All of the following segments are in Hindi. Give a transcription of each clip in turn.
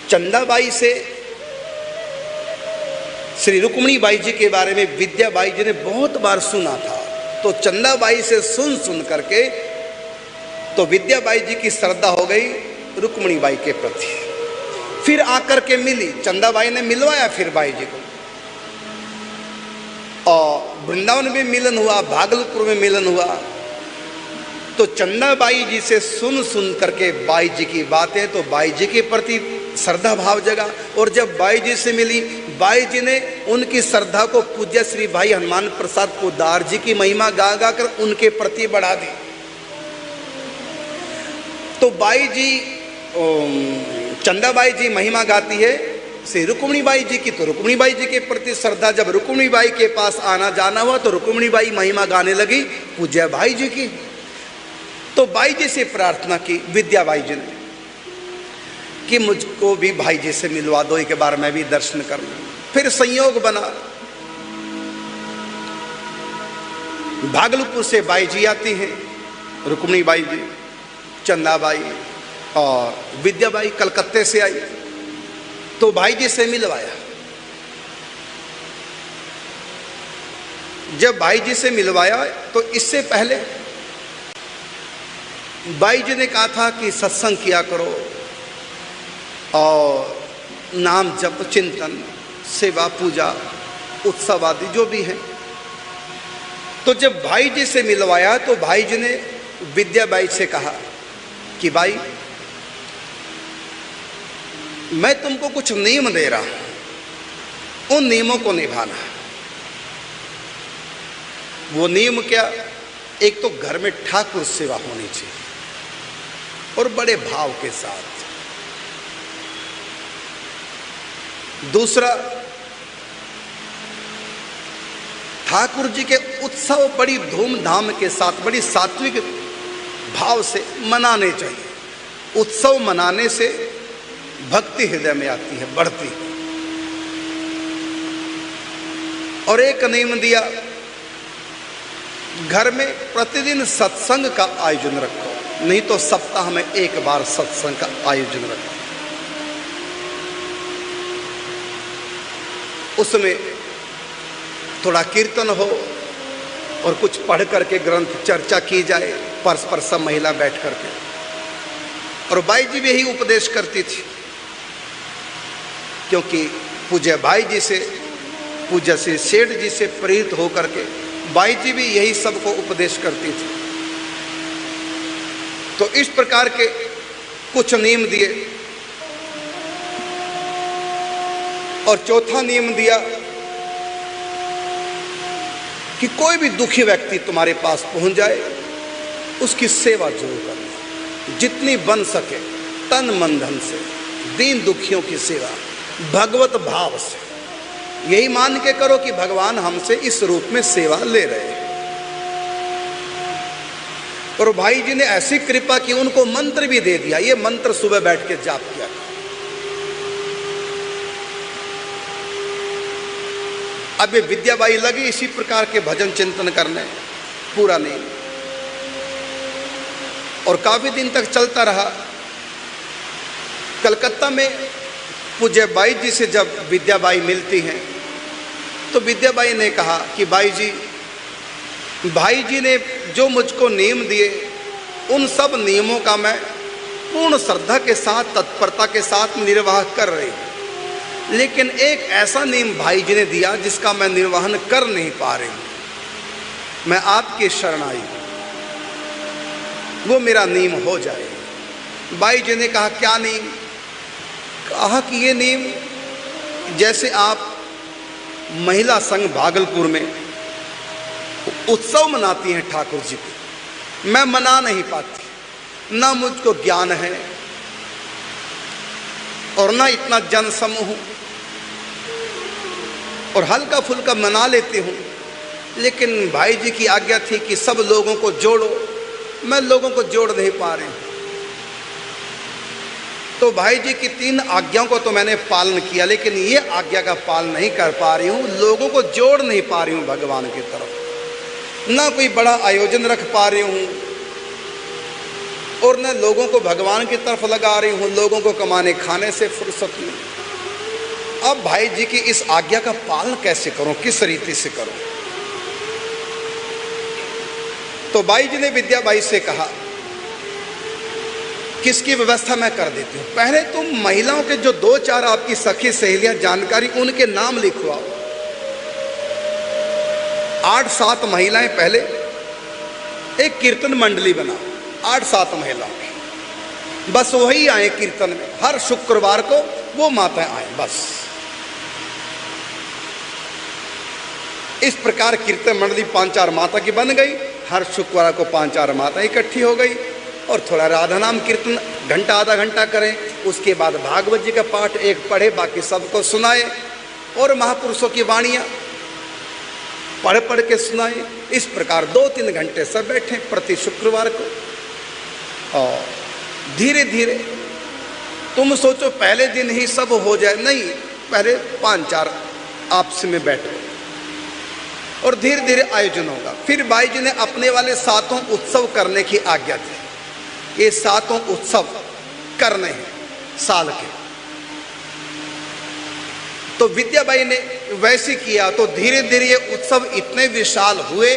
चंदाबाई से श्री रुक्मिणी बाई जी के बारे में विद्याबाई जी ने बहुत बार सुना था। तो चंदाबाई से सुन सुन करके तो विद्याबाई जी की श्रद्धा हो गई रुक्मिणी बाई के प्रति। फिर आकर के मिली, चंदाबाई ने मिलवाया फिर बाई जी को, और वृंदावन में मिलन हुआ, भागलपुर में मिलन हुआ। तो चंदाबाई जी से सुन सुन करके बाई जी की बातें, तो बाई जी के प्रति श्रद्धा भाव जगा। और जब बाई जी से मिली, बाई जी ने उनकी श्रद्धा को पूज्य श्री भाई हनुमान प्रसाद पोद्दार जी की महिमा गा गा कर उनके प्रति बढ़ा दी। तो बाई जी, चंदाबाई जी महिमा गाती है श्री रुक्मिणी बाई जी की, तो रुक्मिणी बाई जी के प्रति श्रद्धा। जब रुक्मिणी बाई के पास आना जाना हुआ तो रुक्मिणी बाई महिमा गाने लगी पूज्य भाई जी की। तो बाई जी से प्रार्थना की विद्याबाई जी ने कि मुझको भी भाई जी से मिलवा दो, एक बार मैं भी दर्शन कर लूं। फिर संयोग बना, भागलपुर से बाई जी आती हैं, रुक्मिणी बाई जी, चंदाबाई और विद्याबाई कलकत्ते से आई। तो भाई जी से मिलवाया। जब भाई जी से मिलवाया तो इससे पहले बाई जी ने कहा था कि सत्संग किया करो और नाम जप, चिंतन, सेवा, पूजा, उत्सव आदि जो भी है। तो जब भाई जी से मिलवाया तो भाई जी ने विद्याबाई से कहा कि भाई मैं तुमको कुछ नियम दे रहा हूं, उन नियमों को निभाना। वो नियम क्या? एक तो घर में ठाकुर सेवा होनी चाहिए और बड़े भाव के साथ। दूसरा, ठाकुर जी के उत्सव बड़ी धूमधाम के साथ, बड़ी सात्विक भाव से मनाने चाहिए। उत्सव मनाने से भक्ति हृदय में आती है, बढ़ती। और एक नियम दिया, घर में प्रतिदिन सत्संग का आयोजन रखो, नहीं तो सप्ताह में एक बार सत्संग का आयोजन रखो। उसमें थोड़ा कीर्तन हो और कुछ पढ़ करके ग्रंथ चर्चा की जाए, परस्पर सब महिला बैठ करके। और बाई जी भी यही उपदेश करती थी, क्योंकि पूज्य भाई जी से, पूज्य श्री सेठ जी से प्रेरित होकर के बाई जी भी यही सबको उपदेश करती थी। तो इस प्रकार के कुछ नियम दिए। और चौथा नियम दिया कि कोई भी दुखी व्यक्ति तुम्हारे पास पहुंच जाए, उसकी सेवा जरूर करना, जितनी बन सके, तन मन धन से। दीन दुखियों की सेवा भगवत भाव से, यही मान के करो कि भगवान हमसे इस रूप में सेवा ले रहे हैं। और भाई जी ने ऐसी कृपा की, उनको मंत्र भी दे दिया, ये मंत्र सुबह बैठ के जाप किया। अब ये विद्याबाई लगी इसी प्रकार के भजन चिंतन करने, पूरा नहीं। और काफी दिन तक चलता रहा। कलकत्ता में पूज्य बाई जी से जब विद्याबाई मिलती हैं तो विद्याबाई ने कहा कि बाई जी, भाई जी ने जो मुझको नियम दिए, उन सब नियमों का मैं पूर्ण श्रद्धा के साथ, तत्परता के साथ निर्वाह कर रही हूँ। लेकिन एक ऐसा नियम भाई जी ने दिया जिसका मैं निर्वहन कर नहीं पा रही हूँ। मैं आपके शरण आई, वो मेरा नियम हो जाए। बाई जी ने कहा क्या नियम? कहा कि ये नियम, जैसे आप महिला संघ भागलपुर में उत्सव मनाती हैं ठाकुर जी को, मैं मना नहीं पाती, ना मुझको ज्ञान है और ना इतना जन समूह, और हल्का फुल्का मना लेती हूँ। लेकिन भाई जी की आज्ञा थी कि सब लोगों को जोड़ो, मैं लोगों को जोड़ नहीं पा रही हूँ। तो भाई जी की 3 आज्ञाओं को तो मैंने पालन किया, लेकिन ये आज्ञा का पालन नहीं कर पा रही हूँ, लोगों को जोड़ नहीं पा रही हूँ भगवान की तरफ, ना कोई बड़ा आयोजन रख पा रही हूँ, और न लोगों को भगवान की तरफ लगा रही हूँ, लोगों को कमाने खाने से फुर्सत नहीं। अब भाई जी की इस आज्ञा का पालन कैसे करूं, किस रीति से करूं? तो बाई जी ने विद्या बाई से कहा किसकी व्यवस्था मैं कर देती हूं, पहले तुम महिलाओं के जो 2-4 आपकी सखी सहेलियां जानकारी उनके नाम लिखवाओ। 8-7 महिलाएं पहले एक कीर्तन मंडली बनाओ, 8-7 महिलाओं की, बस वही आए कीर्तन में, हर शुक्रवार को वो माताएं आए बस। इस प्रकार कीर्तन मंडली 5-4 माता की बन गई। हर शुक्रवार को 5-4 माता इकट्ठी हो गई और थोड़ा राधा नाम कीर्तन घंटा आधा घंटा करें। उसके बाद भागवत जी का पाठ एक पढ़े, बाकी सबको सुनाए और महापुरुषों की वाणियाँ पढ़ पढ़ के सुनाए। इस प्रकार 2-3 घंटे सब बैठे प्रति शुक्रवार को। और धीरे धीरे तुम सोचो पहले दिन ही सब हो जाए, नहीं, पहले 5-4 आपस में बैठो और धीरे धीरे आयोजन होगा। फिर बाई जी ने अपने वाले 7 उत्सव करने की आज्ञा दी। ये 7 उत्सव करने हैं साल के। तो विद्याबाई ने वैसे किया तो धीरे धीरे ये उत्सव इतने विशाल हुए।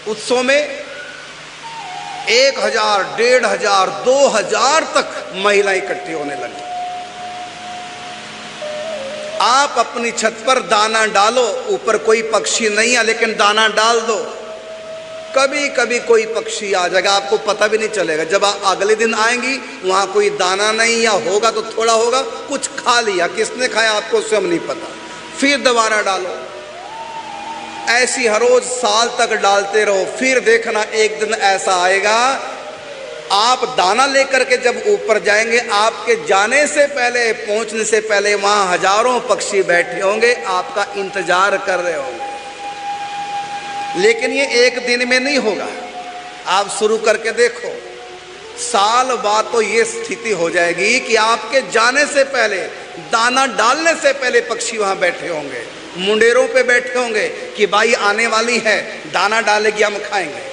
उत्सव में 1000, 1500, 2000 तक महिलाएं इकट्ठी होने लगी। आप अपनी छत पर दाना डालो, ऊपर कोई पक्षी नहीं है लेकिन दाना डाल दो, कभी कभी कोई पक्षी आ जाएगा, आपको पता भी नहीं चलेगा। जब आप अगले दिन आएंगी वहां कोई दाना नहीं, या होगा तो थोड़ा होगा, कुछ खा लिया, किसने खाया आपको स्वयं नहीं पता। फिर दोबारा डालो, ऐसी हर रोज साल तक डालते रहो। फिर देखना एक दिन ऐसा आएगा, आप दाना लेकर के जब ऊपर जाएंगे, आपके जाने से पहले, पहुंचने से पहले वहां हजारों पक्षी बैठे होंगे, आपका इंतजार कर रहे होंगे। लेकिन ये एक दिन में नहीं होगा, आप शुरू करके देखो, साल बाद तो ये स्थिति हो जाएगी कि आपके जाने से पहले, दाना डालने से पहले पक्षी वहां बैठे होंगे, मुंडेरों पे बैठे होंगे कि भाई आने वाली है, दाना डालेगी, हम खाएंगे।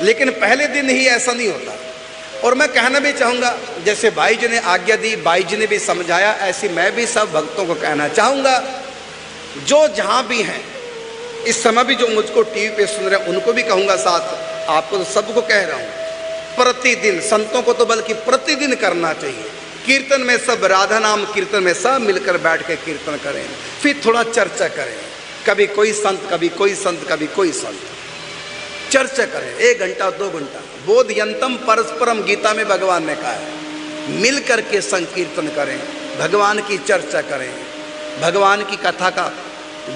लेकिन पहले दिन ही ऐसा नहीं होता। और मैं कहना भी चाहूँगा, जैसे भाई जी ने आज्ञा दी, भाई जी ने भी समझाया, ऐसी मैं भी सब भक्तों को कहना चाहूँगा, जो जहाँ भी हैं, इस समय भी जो मुझको टीवी पे सुन रहे हैं उनको भी कहूँगा, साथ आपको तो सबको कह रहा हूँ, प्रतिदिन, संतों को तो बल्कि प्रतिदिन करना चाहिए। कीर्तन में सब राधा नाम कीर्तन में सब मिलकर बैठ के कीर्तन करें, फिर थोड़ा चर्चा करें, कभी कोई संत, कभी कोई संत, कभी कोई संत, चर्चा करें 1 घंटा 2 घंटा। बोधयंतम परस्परम, गीता में भगवान ने कहा है, मिल करके संकीर्तन करें, भगवान की चर्चा करें, भगवान की कथा का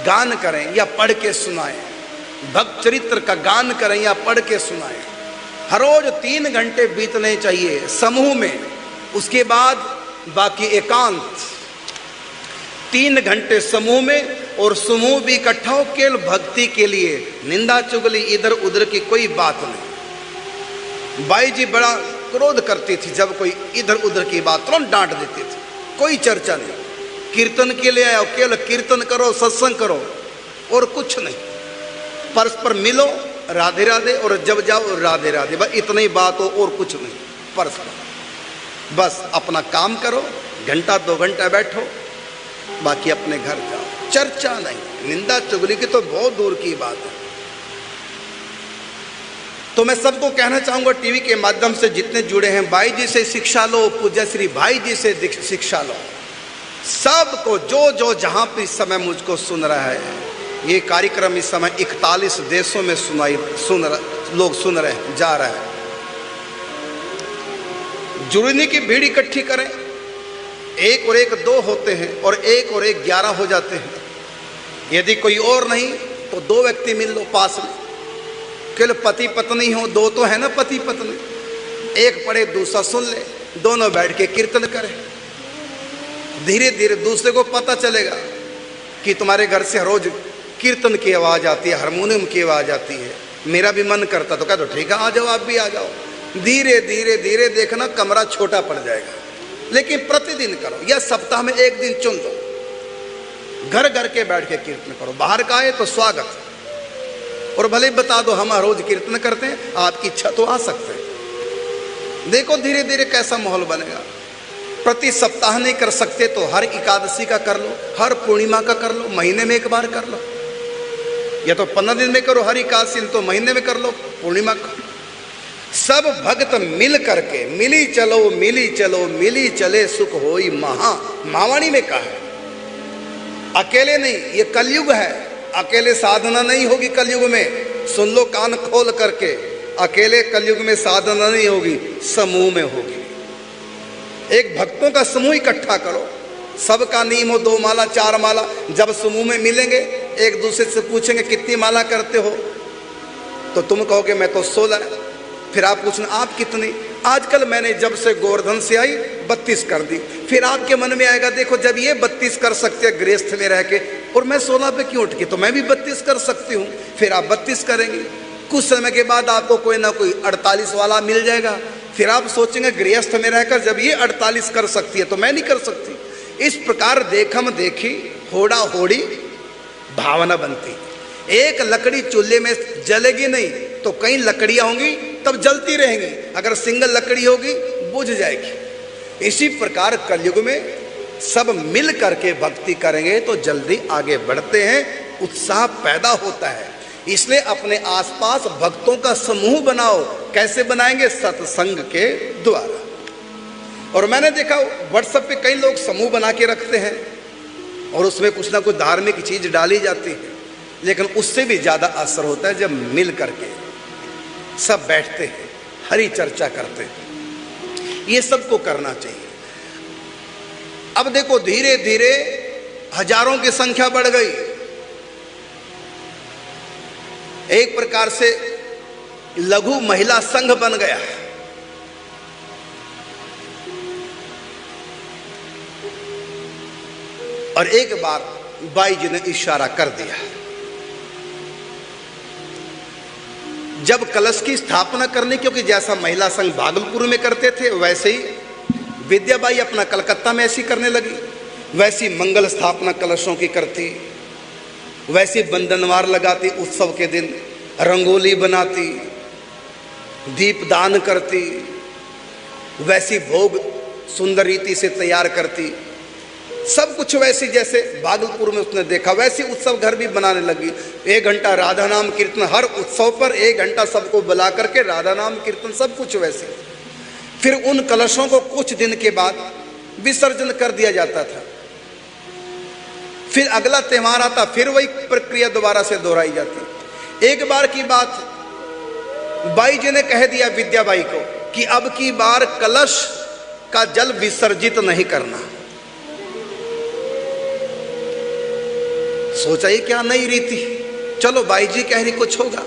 गान करें या पढ़ के सुनाएं, भक्त चरित्र का गान करें या पढ़ के सुनाएं। हर रोज 3 घंटे बीतने चाहिए समूह में, उसके बाद बाकी एकांत। 3 घंटे समूह में, और समूह भी इकट्ठा हो केवल भक्ति के लिए, निंदा चुगली इधर उधर की कोई बात नहीं। बाई जी बड़ा क्रोध करती थी जब कोई इधर उधर की बात, तुरंत डांट देती थी, कोई चर्चा नहीं। कीर्तन के लिए आओ, केवल कीर्तन करो, सत्संग करो और कुछ नहीं। परस्पर मिलो, राधे राधे, और जब जाओ राधे राधे, बस इतनी ही बात हो और कुछ नहीं। परस्पर बस अपना काम करो, घंटा 2 घंटा बैठो, बाकी अपने घर जाओ, चर्चा नहीं। निंदा चुगली की तो बहुत दूर की बात है। तो मैं सबको कहना चाहूंगा, टीवी के माध्यम से जितने जुड़े हैं, भाई जी से शिक्षा लो, पूज्य श्री भाई जी से शिक्षा लो। सबको जो जहां पर इस समय मुझको सुन रहा है, ये कार्यक्रम इस समय 41 देशों में लोग सुन रहे हैं, जा रहे हैं। जुड़ने की भीड़ इकट्ठी करें, 1 और 1 2 होते हैं, और 1 और 1 11 हो जाते हैं। यदि कोई और नहीं तो 2 व्यक्ति मिल लो पास में, केवल पति पत्नी हो, 2 तो है ना पति पत्नी, एक पढ़े दूसरा सुन ले, दोनों बैठ के कीर्तन करें। धीरे धीरे दूसरे को पता चलेगा कि तुम्हारे घर से रोज कीर्तन की आवाज़ आती है, हारमोनियम की आवाज़ आती है, मेरा भी मन करता, तो कह दो ठीक है, आ जाओ, आप भी आ जाओ। धीरे धीरे धीरे देखना कमरा छोटा पड़ जाएगा। लेकिन प्रतिदिन करो, या सप्ताह में 1 दिन चुन दो, घर घर के बैठ के कीर्तन करो। बाहर का आए तो स्वागत, और भले बता दो हम रोज कीर्तन करते हैं, आपकी इच्छा तो आ सकते हैं। देखो धीरे धीरे कैसा माहौल बनेगा। प्रति सप्ताह नहीं कर सकते तो हर एकादशी का कर लो, हर पूर्णिमा का कर लो, महीने में एक बार कर लो, या तो 15 दिन में करो हर एकादशी, तो महीने में कर लो पूर्णिमा का। सब भक्त मिल करके मिली चलो मिली चलो मिली चले सुख होई महा, महावाणी में कहा है। अकेले नहीं, ये कलयुग है, अकेले साधना नहीं होगी कलयुग में। सुन लो कान खोल करके, अकेले कलयुग में साधना नहीं होगी, समूह में होगी। एक भक्तों का समूह इकट्ठा करो, सबका नियम हो 2 माला 4 माला। जब समूह में मिलेंगे एक दूसरे से पूछेंगे कितनी माला करते हो, तो तुम कहोगे मैं तो 16। फिर आप पूछना आप कितनी, आजकल मैंने जब से गोवर्धन से आई 32 कर दी। फिर आपके मन में आएगा देखो जब ये 32 कर सकते हैं गृहस्थ में रह के, और मैं 16 पे क्यों उठ के, तो मैं भी 32 कर सकती हूँ। फिर आप 32 करेंगे। कुछ समय के बाद आपको कोई ना कोई 48 वाला मिल जाएगा। फिर आप सोचेंगे गृहस्थ में रहकर जब ये 48 कर सकती है तो मैं नहीं कर सकती। इस प्रकार देखम देखी होड़ा होड़ी भावना बनती। एक लकड़ी चूल्हे में जलेगी नहीं तो कई लकड़ियां होंगी तब जलती रहेंगी, अगर सिंगल लकड़ी होगी बुझ जाएगी। इसी प्रकार कलयुग में सब मिल करके भक्ति करेंगे तो जल्दी आगे बढ़ते हैं, उत्साह पैदा होता है। इसलिए अपने आसपास भक्तों का समूह बनाओ। कैसे बनाएंगे? सत्संग के द्वारा। और मैंने देखा व्हाट्सएप पे कई लोग समूह बना के रखते हैं और उसमें कुछ ना कुछ धार्मिक चीज डाली जाती है, लेकिन उससे भी ज्यादा असर होता है जब मिल करके सब बैठते हैं, हरी चर्चा करते हैं। ये सबको करना चाहिए। अब देखो धीरे धीरे हजारों की संख्या बढ़ गई। एक प्रकार से लघु महिला संघ बन गया। और एक बार बाई जी ने इशारा कर दिया, जब कलश की स्थापना करने, क्योंकि जैसा महिला संघ भागलपुर में करते थे वैसे ही विद्याबाई अपना कलकत्ता में ऐसी करने लगी। वैसी मंगल स्थापना कलशों की करती, वैसी बंधनवार लगाती, उत्सव के दिन रंगोली बनाती, दीपदान करती, वैसी भोग सुंदर रीति से तैयार करती। सब कुछ वैसी जैसे भागलपुर में उसने देखा वैसी उत्सव घर भी बनाने लगी। 1 घंटा राधा नाम कीर्तन, हर उत्सव पर 1 घंटा सबको बुला करके राधा नाम कीर्तन, सब कुछ वैसे। फिर उन कलशों को कुछ दिन के बाद विसर्जन कर दिया जाता था। फिर अगला त्योहार आता, फिर वही प्रक्रिया दोबारा से दोहराई जाती। एक बार की बात बाई जी ने कह दिया विद्याबाई को कि अब की बार कलश का जल विसर्जित नहीं करना। सोचा ही क्या नई रीति, चलो बाई जी कह रही कुछ होगा,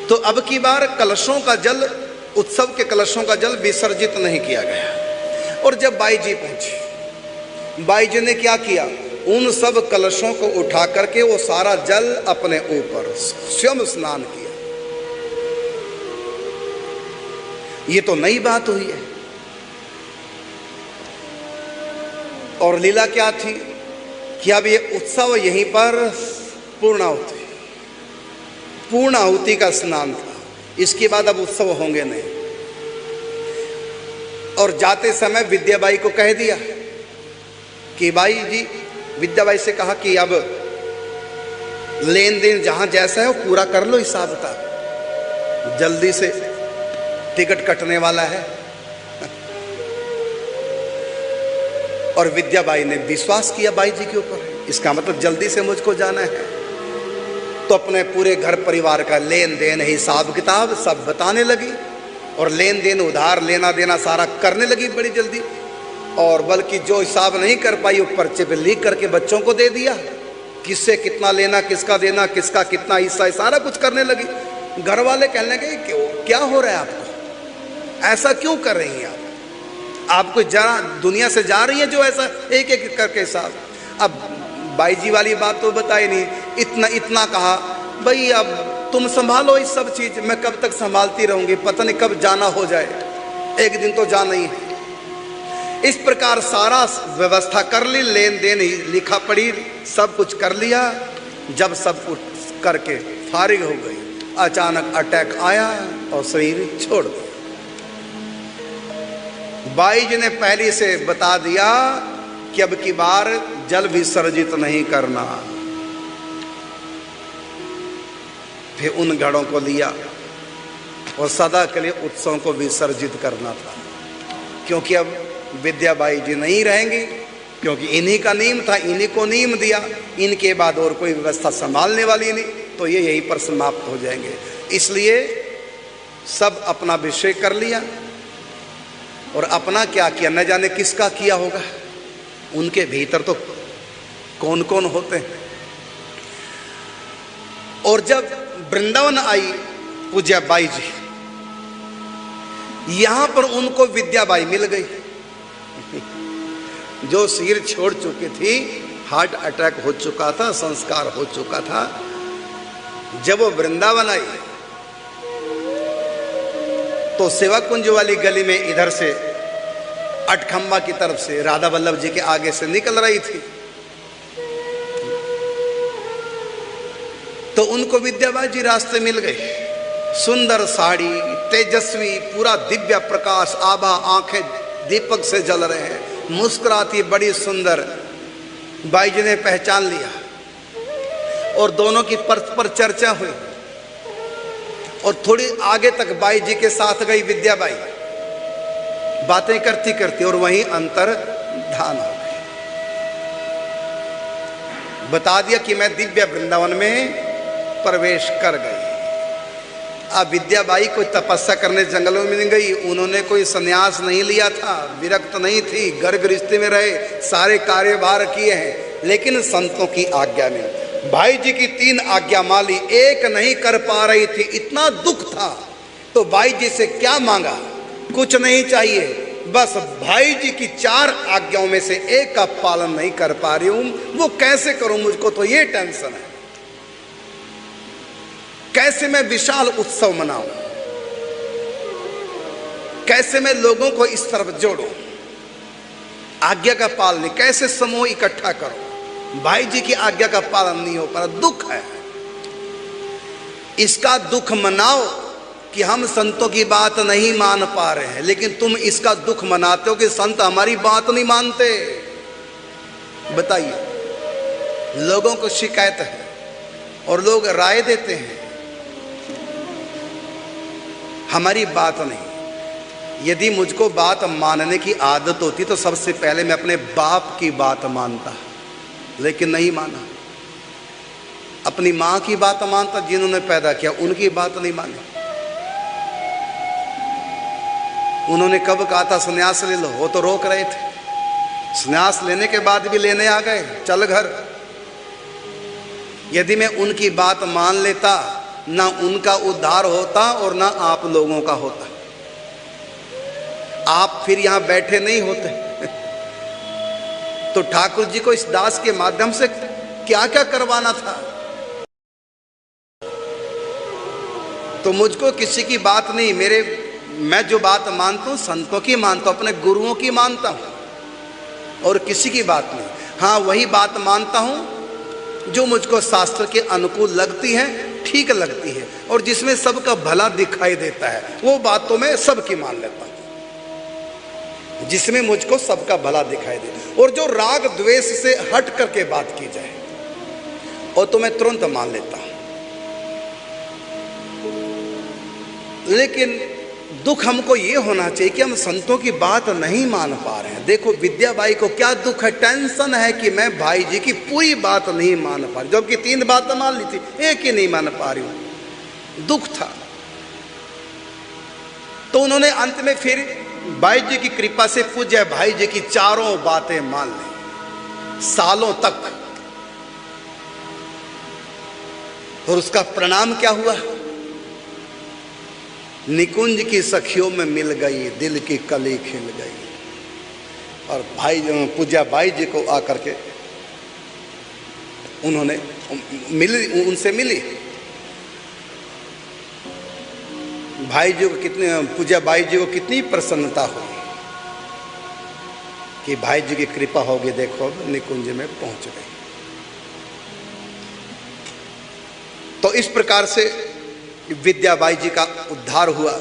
तो अब की बार कलशों का जल, उत्सव के कलशों का जल विसर्जित नहीं किया गया। और जब बाई जी पहुंची, बाई जी ने क्या किया, उन सब कलशों को उठा करके वो सारा जल अपने ऊपर स्वयं स्नान किया। ये तो नई बात हुई है। और लीला क्या थी कि अब ये उत्सव यहीं पर पूर्णाहुति का स्नान था। इसके बाद अब उत्सव होंगे नहीं। और जाते समय विद्याबाई को कह दिया कि बाई जी, विद्याबाई से कहा कि अब लेन देन जहां जैसा है वो पूरा कर लो, हिसाब किताब, जल्दी से टिकट कटने वाला है। और विद्याबाई ने विश्वास किया बाई जी के ऊपर, इसका मतलब जल्दी से मुझको जाना है। तो अपने पूरे घर परिवार का लेन देन, हिसाब किताब सब बताने लगी और लेन देन, उधार लेना देना सारा करने लगी बड़ी जल्दी। और बल्कि जो हिसाब नहीं कर पाई वो पर्चे पे लिख करके बच्चों को दे दिया, किससे कितना लेना, किसका देना, किसका कितना हिस्सा, सारा कुछ करने लगी। घर वाले कहने लगे क्यों, क्या हो रहा है आपको, ऐसा क्यों कर रही हैं आपको जरा दुनिया से जा रही है जो ऐसा एक एक करके हिसाब। अब बाई जी वाली बात तो बताई नहीं, इतना कहा, भाई अब तुम संभालो इस सब चीज, मैं कब तक संभालती रहूंगी, पता नहीं कब जाना हो जाए, एक दिन तो जाना ही है। इस प्रकार सारा व्यवस्था कर ली, लेन देन ही लिखा पड़ी, सब कुछ कर लिया। जब सब कुछ करके फारिग हो गई। अचानक अटैक आया और शरीर छोड़ दिया। बाई जी ने पहले से बता दिया कि अब की बार जल विसर्जित नहीं करना। फिर उन घड़ों को लिया और सदा के लिए उत्सव को विसर्जित करना था, क्योंकि अब विद्याबाई जी नहीं रहेंगी, क्योंकि इन्हीं का नियम था, इन्हीं को नियम दिया, इनके बाद और कोई व्यवस्था संभालने वाली नहीं, तो ये यहीं पर समाप्त हो जाएंगे। इसलिए सब अपना विषय कर लिया और अपना क्या किया, न जाने किसका किया होगा। उनके भीतर तो कौन कौन होते हैं। और जब वृंदावन आई पूज्याबाई जी, यहां पर उनको विद्याबाई मिल गई, जो सिर छोड़ चुकी थी, हार्ट अटैक हो चुका था, संस्कार हो चुका था। जब वो वृंदावन आई तो सेवा कुंज वाली गली में इधर से अटखंबा की तरफ से राधा वल्लभ जी के आगे से निकल रही थी, तो उनको विद्याबाई जी रास्ते मिल गए। सुंदर साड़ी, तेजस्वी, पूरा दिव्य प्रकाश, आभा, आंखें दीपक से जल रहे हैं, मुस्कुराती, बड़ी सुंदर। बाई जी ने पहचान लिया और दोनों की परस्पर चर्चा हुई और थोड़ी आगे तक बाई जी के साथ गई विद्याबाई, बातें करती करती, और वहीं अंतर ध्यान हो गई। बता दिया कि मैं दिव्य वृंदावन में प्रवेश कर गई। अब विद्याबाई कोई तपस्या करने जंगलों में नहीं गई, उन्होंने कोई संन्यास नहीं लिया था, विरक्त नहीं थी, घर गृहस्थी में रहे, सारे कार्यभार किए हैं, लेकिन संतों की आज्ञा में। भाई जी की 3 आज्ञा माली, एक नहीं कर पा रही थी, इतना दुख था। तो भाई जी से क्या मांगा, कुछ नहीं चाहिए, बस भाई जी की 4 आज्ञाओं में से एक का पालन नहीं कर पा रही हूं, वो कैसे करूं, मुझको तो ये टेंशन है, कैसे मैं विशाल उत्सव मनाऊं, कैसे मैं लोगों को इस तरफ जोड़ूं, आज्ञा का पालन, कैसे समूह इकट्ठा करूं। भाई जी की आज्ञा का पालन नहीं हो पा रहा, दुख है। इसका दुख मनाओ कि हम संतों की बात नहीं मान पा रहे हैं, लेकिन तुम इसका दुख मनाते हो कि संत हमारी बात नहीं मानते। बताइए, लोगों को शिकायत है और लोग राय देते हैं, हमारी बात नहीं। यदि मुझको बात मानने की आदत होती तो सबसे पहले मैं अपने बाप की बात मानता, लेकिन नहीं माना। अपनी मां की बात मानता, जिन्होंने पैदा किया, उनकी बात नहीं मानी। उन्होंने कब कहा था संन्यास ले लो, वो तो रोक रहे थे, संन्यास लेने के बाद भी लेने आ गए, चल घर। यदि मैं उनकी बात मान लेता, ना उनका उद्धार होता और ना आप लोगों का होता। आप फिर यहां बैठे नहीं होते। तो ठाकुर जी को इस दास के माध्यम से क्या क्या करवाना था। तो मुझको किसी की बात नहीं, मैं जो बात मानता हूं संतों की मानता हूं, अपने गुरुओं की मानता हूं, और किसी की बात नहीं। हाँ, वही बात मानता हूं जो मुझको शास्त्र के अनुकूल लगती है, ठीक लगती है, और जिसमें सबका भला दिखाई देता है, वो बात तो मैं सबकी मान लेता हूं, जिसमें मुझको सबका भला दिखाई दे। और जो राग द्वेष से हट करके बात की जाए, और तो मैं तुरंत मान लेता हूं। लेकिन दुख हमको ये होना चाहिए कि हम संतों की बात नहीं मान पा रहे हैं। देखो विद्याबाई को क्या दुख है, टेंशन है कि मैं भाई जी की पूरी बात नहीं मान पा रही, जबकि 3 बातें मान ली थी, एक ही नहीं मान पा रही हूं, दुख था। तो उन्होंने अंत में फिर भाई जी की कृपा से पूज्य भाई जी की 4 बातें मान ली सालों तक। और उसका परिणाम क्या हुआ, निकुंज की सखियों में मिल गई, दिल की कली खिल गई। और भाई पूज्या बाई जी को आकर के उन्होंने उनसे मिली। भाई जी को पूज्या बाई जी को कितनी प्रसन्नता हुई कि भाई जी की कृपा होगी, देखो निकुंज में पहुंच गई। तो इस प्रकार से विद्याबाई जी का उद्धार हुआ।